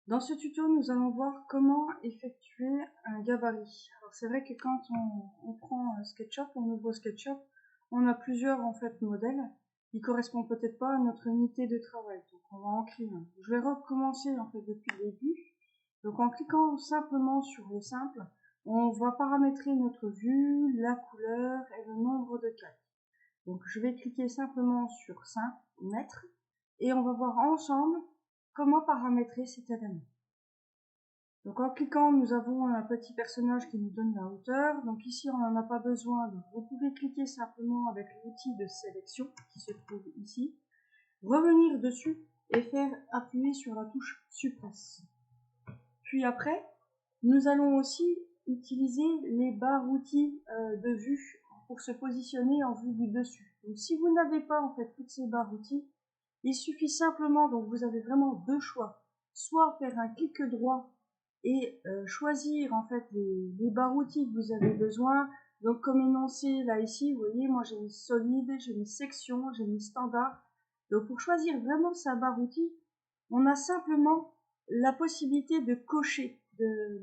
Dans ce tuto, nous allons voir comment effectuer un gabarit. Alors c'est vrai que quand on prend SketchUp, on ouvre SketchUp, on a plusieurs en fait modèles qui correspondent peut-être pas à notre unité de travail. Donc on va en créer un. Je vais recommencer en fait depuis le début. Donc en cliquant simplement sur le simple, on va paramétrer notre vue, la couleur et le nombre de calques. Donc je vais cliquer simplement sur simple, mettre, et on va voir ensemble comment paramétrer cet élément. Donc en cliquant, nous avons un petit personnage qui nous donne la hauteur. Donc ici, on n'en a pas besoin. Donc vous pouvez cliquer simplement avec l'outil de sélection qui se trouve ici, revenir dessus et faire appuyer sur la touche suppresse. Puis après, nous allons aussi utiliser les barres outils de vue pour se positionner en vue du dessus. Donc si vous n'avez pas en fait toutes ces barres outils, il suffit simplement, donc vous avez vraiment deux choix, soit faire un clic droit et choisir en fait les barres outils que vous avez besoin. Donc comme énoncé là ici, vous voyez, moi j'ai mis solide, j'ai mis section, j'ai mis standard. Donc pour choisir vraiment sa barre outil, on a simplement la possibilité de cocher,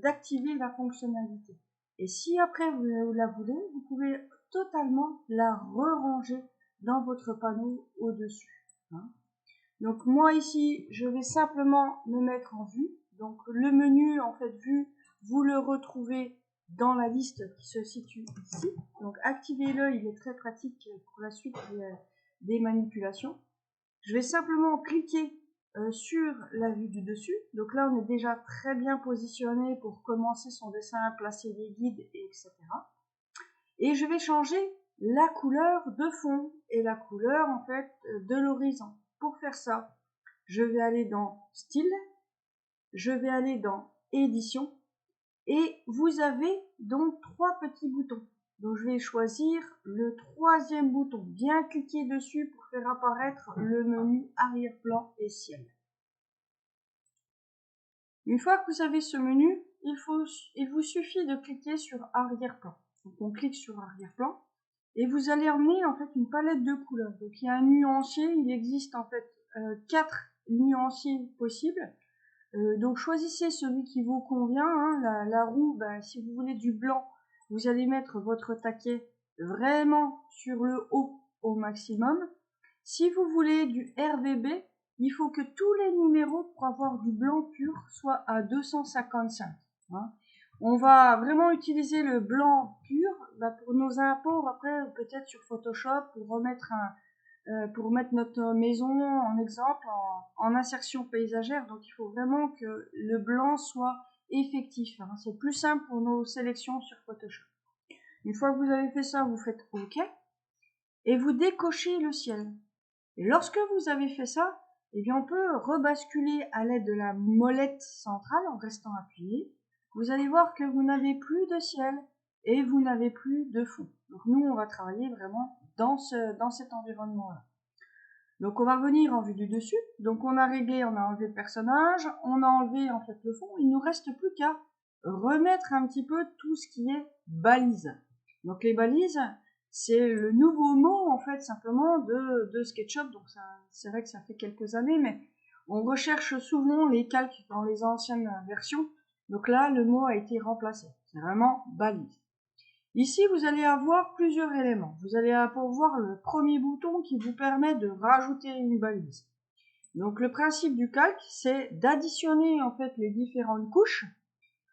d'activer la fonctionnalité. Et si après vous la voulez, vous pouvez totalement la re-ranger dans votre panneau au-dessus. Donc moi ici, je vais simplement me mettre en vue. Donc le menu en fait vue, vous le retrouvez dans la liste qui se situe ici. Donc activez-le, il est très pratique pour la suite des manipulations. Je vais simplement cliquer sur la vue du dessus. Donc là, on est déjà très bien positionné pour commencer son dessin, placer les guides, etc. Et je vais changer la couleur de fond et la couleur en fait de l'horizon. Pour faire ça, je vais aller dans Style, je vais aller dans Édition, et vous avez donc trois petits boutons. Donc je vais choisir le troisième bouton, bien cliquer dessus pour faire apparaître le menu arrière-plan et ciel. Une fois que vous avez ce menu, il vous suffit de cliquer sur arrière-plan. Donc on clique sur arrière-plan et vous allez emmener en fait une palette de couleurs. Donc il y a un nuancier, il existe en fait 4 nuanciers possibles. Donc choisissez celui qui vous convient. La roue, si vous voulez du blanc, vous allez mettre votre taquet vraiment sur le haut au maximum. Si vous voulez du RVB, il faut que tous les numéros pour avoir du blanc pur soient à 255. On va vraiment utiliser le blanc pur pour nos imports après peut-être sur Photoshop pour mettre notre maison en exemple en insertion paysagère. Donc il faut vraiment que le blanc soit effectif. C'est plus simple pour nos sélections sur Photoshop. Une fois que vous avez fait ça, vous faites OK et vous décochez le ciel. Et lorsque vous avez fait ça, eh bien on peut rebasculer à l'aide de la molette centrale en restant appuyé. Vous allez voir que vous n'avez plus de ciel et vous n'avez plus de fond. Donc nous, on va travailler vraiment dans cet environnement-là. Donc on va revenir en vue du dessus. Donc on a réglé, on a enlevé le personnage, on a enlevé en fait le fond. Il nous reste plus qu'à remettre un petit peu tout ce qui est balises. Donc les balises, c'est le nouveau mot en fait simplement de SketchUp. Donc c'est vrai que ça fait quelques années, mais on recherche souvent les calques dans les anciennes versions. Donc là, le mot a été remplacé. C'est vraiment balise. Ici, vous allez avoir plusieurs éléments. Vous allez avoir le premier bouton qui vous permet de rajouter une balise. Donc le principe du calque, c'est d'additionner en fait les différentes couches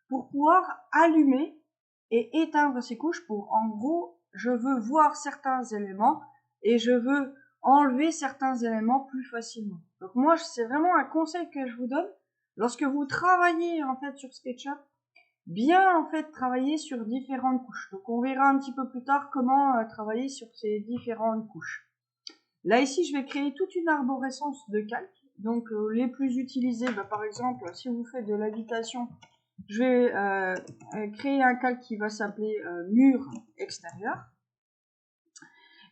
pour pouvoir allumer et éteindre ces couches pour, en gros, je veux voir certains éléments et je veux enlever certains éléments plus facilement. Donc moi, c'est vraiment un conseil que je vous donne. Lorsque vous travaillez en fait sur SketchUp, bien en fait travailler sur différentes couches. Donc on verra un petit peu plus tard comment travailler sur ces différentes couches. Là ici, je vais créer toute une arborescence de calques. Donc les plus utilisés, par exemple, si vous faites de l'habitation, je vais créer un calque qui va s'appeler mur extérieur.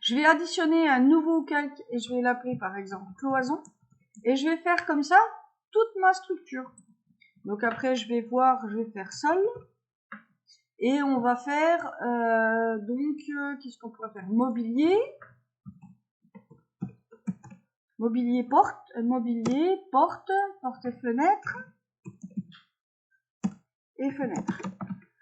Je vais additionner un nouveau calque et je vais l'appeler par exemple cloison. Et je vais faire comme ça toute ma structure. Donc après, je vais faire sol. Et on va faire, qu'est-ce qu'on pourrait faire? Mobilier, porte, et fenêtre. et fenêtre.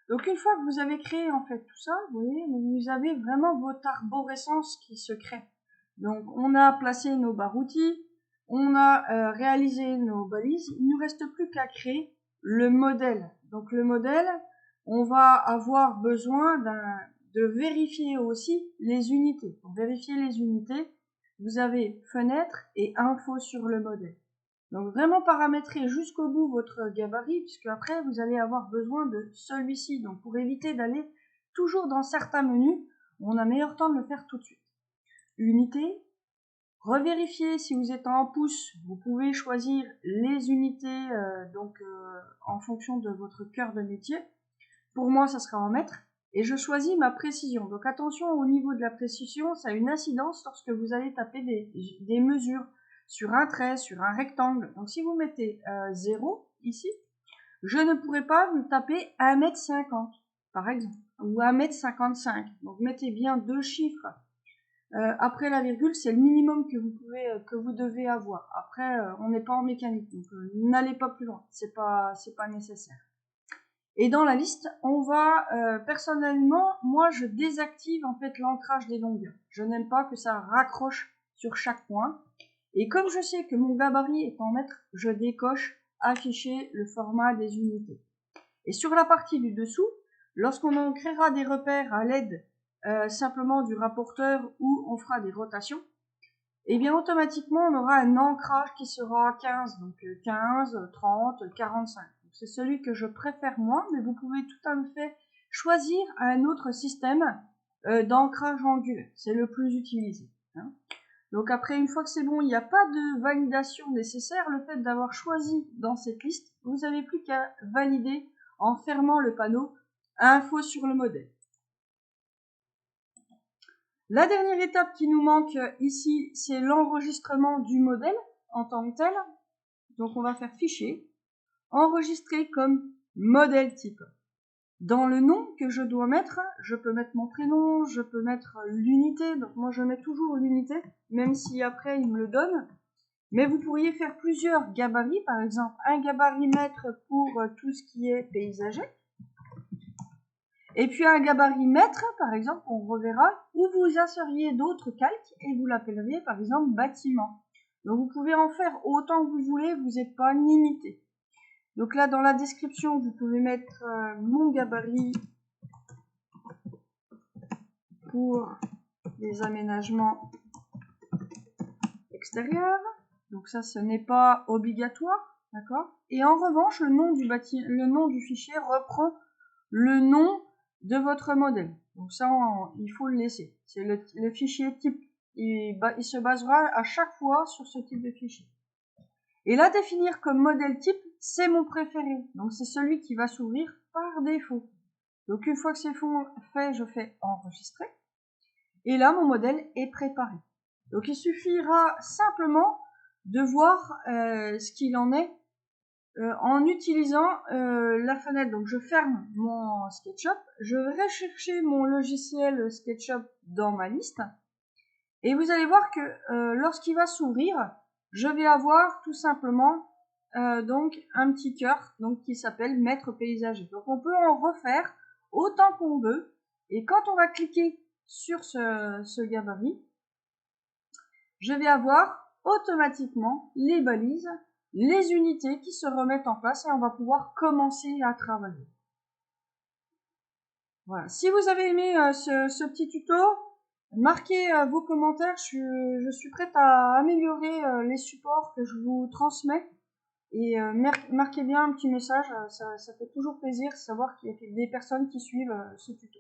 Donc une fois que vous avez créé en fait tout ça, vous voyez, vous avez vraiment votre arborescence qui se crée. Donc on a placé nos barres outils, on a réalisé nos balises, il ne nous reste plus qu'à créer le modèle. Donc le modèle, on va avoir besoin de vérifier aussi les unités. Pour vérifier les unités, vous avez fenêtre et info sur le modèle. Donc vraiment paramétrer jusqu'au bout votre gabarit, puisque après vous allez avoir besoin de celui-ci. Donc pour éviter d'aller toujours dans certains menus, on a meilleur temps de le faire tout de suite. Unité, revérifier si vous êtes en pouces, vous pouvez choisir les unités en fonction de votre cœur de métier. Pour moi, ça sera en mètres. Et je choisis ma précision. Donc attention au niveau de la précision, ça a une incidence lorsque vous allez taper des mesures sur un trait, sur un rectangle. Donc si vous mettez 0 ici, je ne pourrai pas vous taper 1,50 m par exemple, ou 1,55 m. Donc mettez bien deux chiffres. Après la virgule, c'est le minimum que vous devez avoir. Après, on n'est pas en mécanique, donc n'allez pas plus loin. C'est pas nécessaire. Et dans la liste, on va personnellement, moi je désactive en fait l'ancrage des longueurs. Je n'aime pas que ça raccroche sur chaque point. Et comme je sais que mon gabarit est en mètres, je décoche afficher le format des unités. Et sur la partie du dessous, lorsqu'on créera des repères à l'aide simplement du rapporteur où on fera des rotations, et bien automatiquement on aura un ancrage qui sera 15, donc 15, 30, 45. C'est celui que je préfère moi, mais vous pouvez tout à fait choisir un autre système d'ancrage angulaire. C'est le plus utilisé. Hein. Donc après, une fois que c'est bon, il n'y a pas de validation nécessaire. Le fait d'avoir choisi dans cette liste, vous n'avez plus qu'à valider en fermant le panneau info sur le modèle. La dernière étape qui nous manque ici, c'est l'enregistrement du modèle en tant que tel. Donc on va faire fichier, enregistrer comme modèle type. Dans le nom que je dois mettre, je peux mettre mon prénom, je peux mettre l'unité. Donc moi je mets toujours l'unité, même si après il me le donne. Mais vous pourriez faire plusieurs gabarits, par exemple un gabarit mètre pour tout ce qui est paysager. Et puis un gabarit mètre, par exemple, on reverra, où vous insériez d'autres calques et vous l'appelleriez par exemple bâtiment. Donc vous pouvez en faire autant que vous voulez, vous n'êtes pas limité. Donc là, dans la description, vous pouvez mettre mon gabarit pour les aménagements extérieurs. Donc ça, ce n'est pas obligatoire, d'accord? Et en revanche, le nom du fichier reprend le nom de votre modèle. Donc ça, il faut le laisser. C'est le fichier type. Il se basera à chaque fois sur ce type de fichier. Et là, définir comme modèle type, c'est mon préféré. Donc c'est celui qui va s'ouvrir par défaut. Donc une fois que c'est fait, je fais enregistrer. Et là, mon modèle est préparé. Donc il suffira simplement de voir ce qu'il en est en utilisant la fenêtre. Donc je ferme mon SketchUp, je vais chercher mon logiciel SketchUp dans ma liste et vous allez voir que lorsqu'il va s'ouvrir, je vais avoir tout simplement donc un petit cœur donc qui s'appelle maître paysager. Donc on peut en refaire autant qu'on veut et quand on va cliquer sur ce gabarit, je vais avoir automatiquement les balises, les unités qui se remettent en place et on va pouvoir commencer à travailler. Voilà. Si vous avez aimé ce petit tuto, marquez vos commentaires. Je suis prête à améliorer les supports que je vous transmets. Et marquez bien un petit message, ça fait toujours plaisir de savoir qu'il y a des personnes qui suivent ce tuto.